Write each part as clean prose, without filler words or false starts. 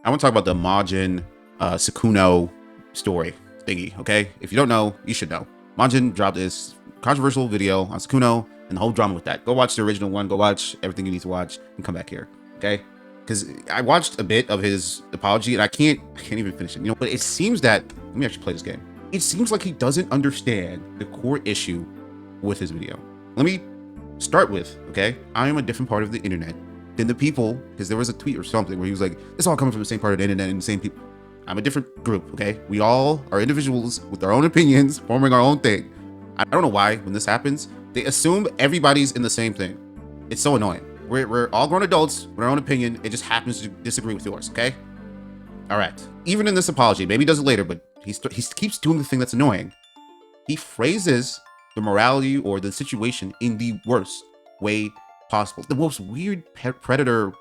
I want to talk about the Mujin Sykkuno story thingy, okay? If you don't know, you should know. Mujin dropped this controversial video on Sykkuno and the whole drama with that. Go watch the original one, go watch everything you need to watch, and come back here, okay? Because I watched a bit of his apology and I can't even finish it, you know? But it seems that, let me actually play this game. It seems like he doesn't understand the core issue with his video. Let me start with, okay? I am a different part of the internet than the people, because there was a tweet or something where he was like, it's all coming from the same part of the internet and the same people. I'm a different group, okay? We all are individuals with our own opinions, forming our own thing. I don't know why, when this happens, they assume everybody's in the same thing. It's so annoying. We're all grown adults with our own opinion. It just happens to disagree with yours, okay? All right. Even in this apology, maybe he does it later, but he keeps doing the thing that's annoying. He phrases the morality or the situation in the worst way possible, the most weird predator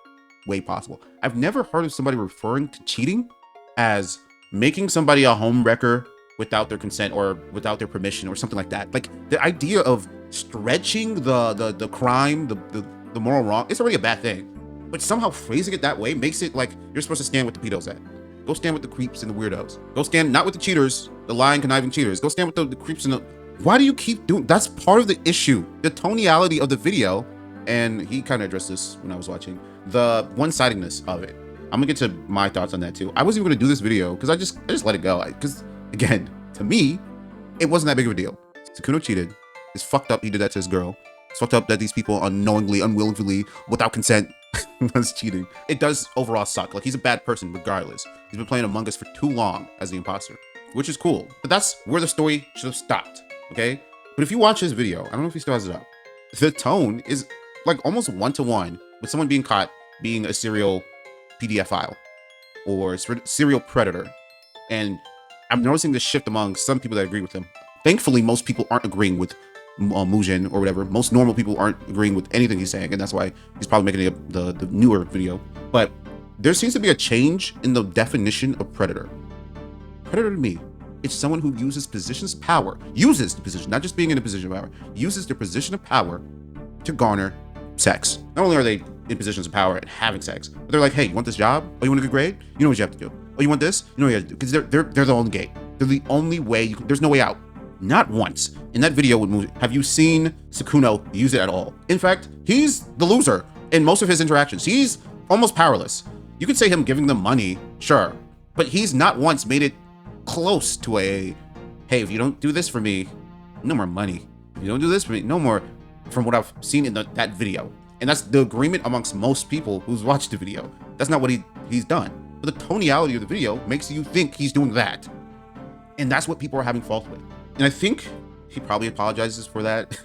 way possible. I've never heard of somebody referring to cheating as making somebody a home wrecker without their consent or without their permission or something like that. Like the idea of stretching the crime, the moral wrong, it's already a bad thing. But somehow phrasing it that way makes it like you're supposed to stand with the pedos at. Go stand with the creeps and the weirdos. Go stand not with the cheaters, the lying, conniving cheaters. Go stand with the creeps and the... Why do you keep doing... That's part of the issue. The tonality of the video, and he kind of addressed this when I was watching, the one-sidedness of it. I'm gonna get to my thoughts on that too. I wasn't even gonna do this video because I just let it go. Because again, to me, it wasn't that big of a deal. Sykkuno cheated. It's fucked up he did that to his girl. It's fucked up that these people unknowingly, unwillingly, without consent was cheating. It does overall suck. Like, he's a bad person regardless. He's been playing Among Us for too long as the imposter, which is cool. But that's where the story should have stopped, okay? But if you watch his video, I don't know if he still has it up, the tone is like almost one-to-one with someone being caught being a serial PDF file or serial predator. And I'm noticing this shift among some people that agree with him. Thankfully, most people aren't agreeing with Mujin or whatever. Most normal people aren't agreeing with anything he's saying, and that's why he's probably making the newer video. But there seems to be a change in the definition of predator. Predator to me, it's someone who uses positions of power, uses the position, not just being in a position of power, uses their position of power to garner sex. Not only are they in positions of power and having sex, but they're like, hey, you want this job? Oh, you want a good grade? You know what you have to do. Oh, you want this? You know what you have to do. Because they're the only gate. They're the only way you can, there's no way out. Not once in that video with Mujin have you seen Sykkuno use it at all. In fact, he's the loser in most of his interactions. He's almost powerless. You could say him giving them money, sure, but he's not once made it close to a, hey, if you don't do this for me, no more money. If you don't do this for me, no more, from what I've seen in that video. And that's the agreement amongst most people who's watched the video. That's not what he's done. But the tonality of the video makes you think he's doing that. And that's what people are having fault with. And I think he probably apologizes for that,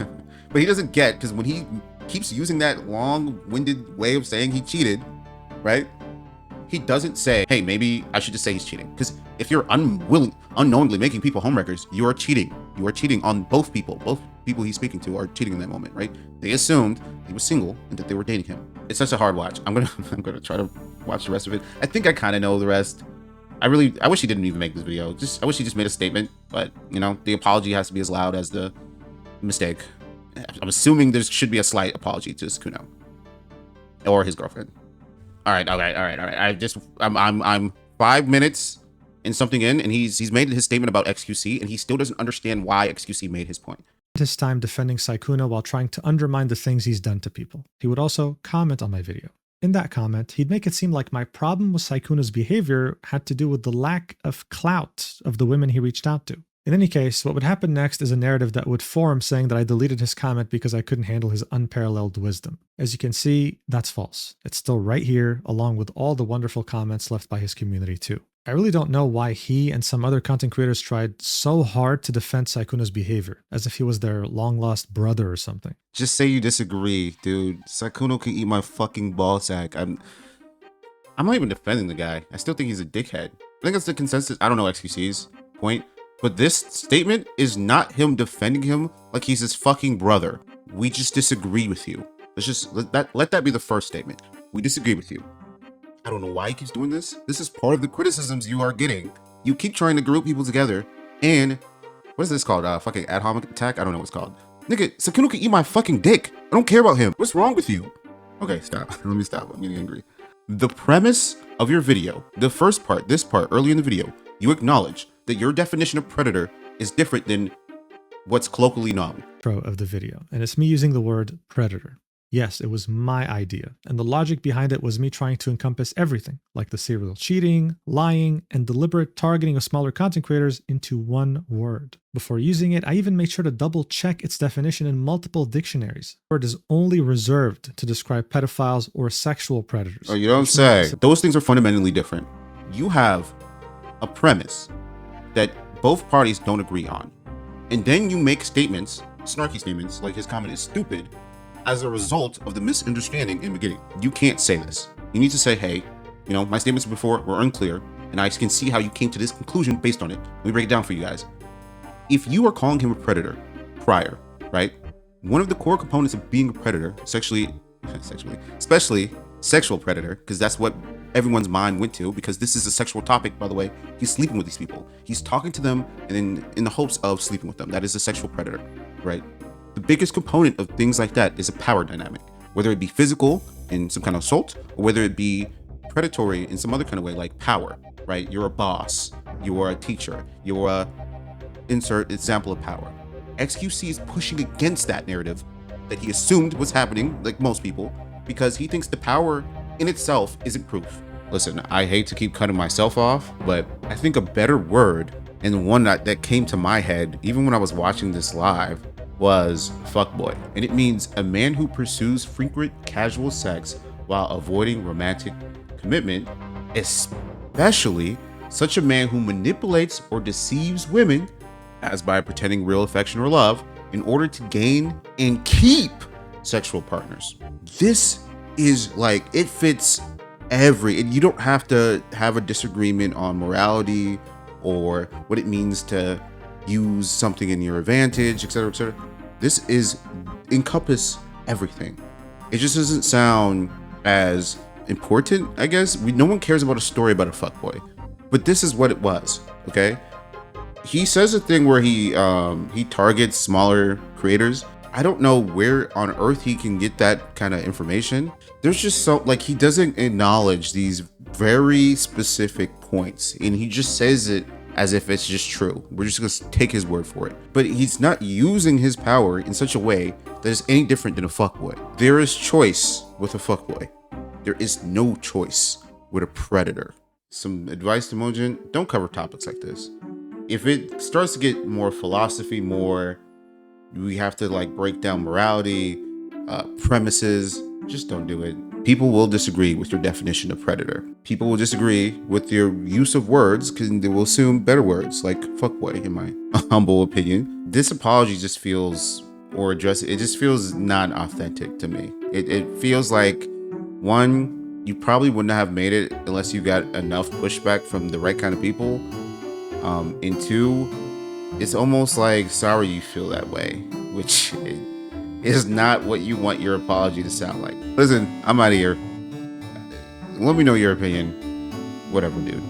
but he doesn't get, because when he keeps using that long-winded way of saying he cheated, right? He doesn't say, hey, maybe I should just say he's cheating. Because if you're unknowingly making people homewreckers, you are cheating. You are cheating on both people. Both people he's speaking to are cheating in that moment, right? They assumed he was single and that they were dating him. It's such a hard watch. I'm gonna try to watch the rest of it. I think I kind of know the rest. I wish he didn't even make this video. I wish he just made a statement, but you know, the apology has to be as loud as the mistake. I'm assuming there should be a slight apology to Sykkuno or his girlfriend. All right. I'm 5 minutes and something in, and he's made his statement about XQC, and he still doesn't understand why XQC made his point. His time defending Sykkuno while trying to undermine the things he's done to people. He would also comment on my video. In that comment, he'd make it seem like my problem with Sykkuno's behavior had to do with the lack of clout of the women he reached out to. In any case, what would happen next is a narrative that would form saying that I deleted his comment because I couldn't handle his unparalleled wisdom. As you can see, that's false. It's still right here, along with all the wonderful comments left by his community too. I really don't know why he and some other content creators tried so hard to defend Sykkuno's behavior, as if he was their long-lost brother or something. Just say you disagree, dude. Sykkuno can eat my fucking ball sack. I'm not even defending the guy. I still think he's a dickhead. I think that's the consensus. I don't know XQC's point, but this statement is not him defending him like he's his fucking brother. We just disagree with you. Let's just let that be the first statement. We disagree with you. I don't know why he keeps doing this. This is part of the criticisms you are getting. You keep trying to group people together, and what is this called? Fucking ad hoc attack? I don't know what it's called. Nigga, Sykkuno can eat my fucking dick. I don't care about him. What's wrong with you? Okay, stop. Let me stop. I'm getting angry. The premise of your video, the first part, this part, early in the video, you acknowledge that your definition of predator is different than what's colloquially known. Of the video, and it's me using the word predator. Yes, it was my idea, and the logic behind it was me trying to encompass everything, like the serial cheating, lying, and deliberate targeting of smaller content creators into one word. Before using it, I even made sure to double check its definition in multiple dictionaries. The word is only reserved to describe pedophiles or sexual predators. Oh, you don't say. Those things are fundamentally different. You have a premise that both parties don't agree on, and then you make statements, snarky statements, like his comment is stupid, as a result of the misunderstanding in the beginning. You can't say this. You need to say, hey, you know, my statements before were unclear, and I can see how you came to this conclusion based on it. Let me break it down for you guys. If you are calling him a predator prior, right? One of the core components of being a predator, especially sexual predator, because that's what everyone's mind went to, because this is a sexual topic, by the way. He's sleeping with these people. He's talking to them and in the hopes of sleeping with them. That is a sexual predator, right? The biggest component of things like that is a power dynamic, whether it be physical in some kind of assault, or whether it be predatory in some other kind of way, like power, right? You're a boss, you're a teacher, you're a insert example of power. XQC is pushing against that narrative that he assumed was happening, like most people, because he thinks the power in itself isn't proof. Listen, I hate to keep cutting myself off, but I think a better word, and one that came to my head, even when I was watching this live, was fuckboy. And it means a man who pursues frequent casual sex while avoiding romantic commitment, especially such a man who manipulates or deceives women, as by pretending real affection or love, in order to gain and keep sexual partners. This is like, it fits you don't have to have a disagreement on morality or what it means to use something in your advantage, etc., etc. This is encompass everything. It just doesn't sound as important, I guess. No one cares about a story about a fuckboy, but this is what it was. Okay, he says a thing where he targets smaller creators. I don't know where on earth he can get that kind of information. There's just so, like, he doesn't acknowledge these very specific points, and he just says it as if it's just true. We're just gonna take his word for it. But he's not using his power in such a way that is any different than a fuckboy. There is choice with a fuckboy. There is no choice with a predator. Some advice to Mujin: don't cover topics like this. If it starts to get more philosophy, more we have to like break down morality, premises, just don't do it. People will disagree with your definition of predator. People will disagree with your use of words because they will assume better words like fuckboy, in my humble opinion. This apology just feels, or address it just feels not authentic to me. It feels like, one, you probably wouldn't have made it unless you got enough pushback from the right kind of people. And two, it's almost like sorry you feel that way, which is not what you want your apology to sound like. Listen, I'm out of here. Let me know your opinion. Whatever, dude.